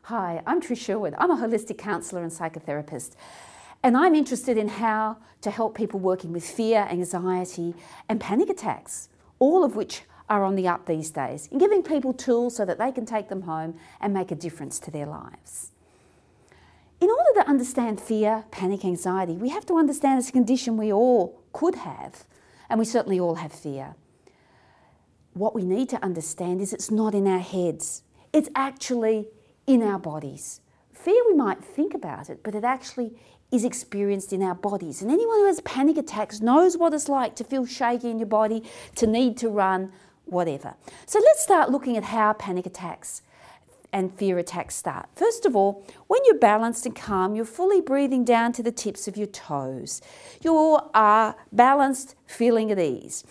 Hi, I'm Trish Sherwood. I'm a holistic counsellor and psychotherapist, and I'm interested in how to help people working with fear, anxiety and panic attacks, all of which are on the up these days, and giving people tools so that they can take them home and make a difference to their lives. In order to understand fear, panic, anxiety, we have to understand it's a condition we all could have, and we certainly all have fear. What we need to understand is it's not in our heads. It's actually in our bodies. Fear, we might think about it, but it actually is experienced in our bodies. And anyone who has panic attacks knows what it's like to feel shaky in your body, to need to run, whatever. So let's start looking at how panic attacks and fear attacks start. First of all, when you're balanced and calm, you're fully breathing down to the tips of your toes. You are balanced, feeling at ease.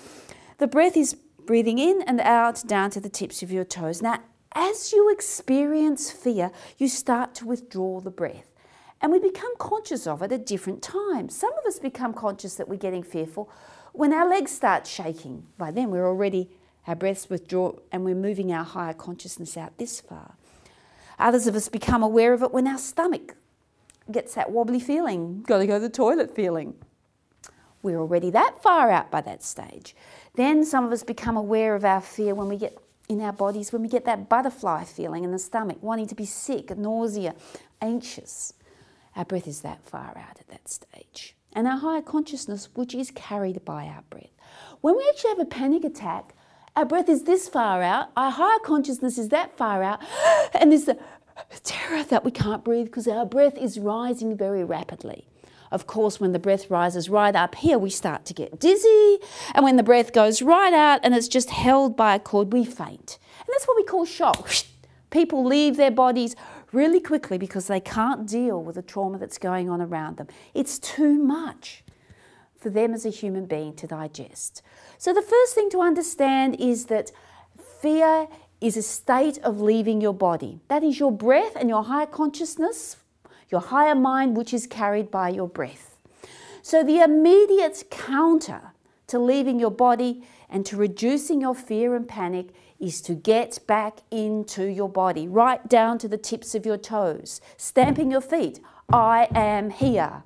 The breath is breathing in and out down to the tips of your toes. Now, as you experience fear, you start to withdraw the breath. And we become conscious of it at different times. Some of us become conscious that we're getting fearful when our legs start shaking. By then our breaths withdraw and we're moving our higher consciousness out this far. Others of us become aware of it when our stomach gets that wobbly feeling, got to go to the toilet feeling. We're already that far out by that stage. Then some of us become aware of our fear when we get in our bodies, when we get that butterfly feeling in the stomach, wanting to be sick, nausea, anxious. Our breath is that far out at that stage. And our higher consciousness, which is carried by our breath. When we actually have a panic attack, our breath is this far out, our higher consciousness is that far out, and there's the terror that we can't breathe because our breath is rising very rapidly. Of course, when the breath rises right up here, we start to get dizzy. And when the breath goes right out and it's just held by a cord, we faint. And that's what we call shock. People leave their bodies really quickly because they can't deal with the trauma that's going on around them. It's too much for them as a human being to digest. So the first thing to understand is that fear is a state of leaving your body. That is your breath and your higher consciousness, your higher mind, which is carried by your breath. So the immediate counter to leaving your body and to reducing your fear and panic is to get back into your body, right down to the tips of your toes, stamping your feet. I am here.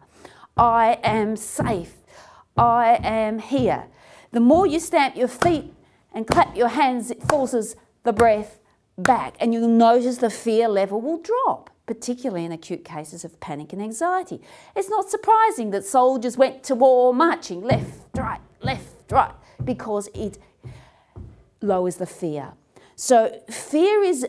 I am safe. I am here. The more you stamp your feet and clap your hands, it forces the breath back, and you'll notice the fear level will drop, particularly in acute cases of panic and anxiety. It's not surprising that soldiers went to war marching left, right, because it lowers the fear. So fear is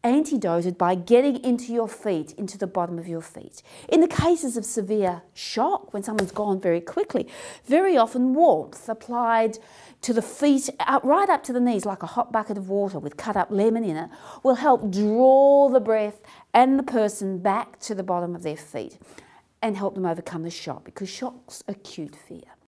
antidoted by getting into your feet, into the bottom of your feet. In the cases of severe shock, when someone's gone very quickly, very often warmth applied to the feet, right up to the knees, like a hot bucket of water with cut up lemon in it, will help draw the breath and the person back to the bottom of their feet and help them overcome the shock, because shock's acute fear.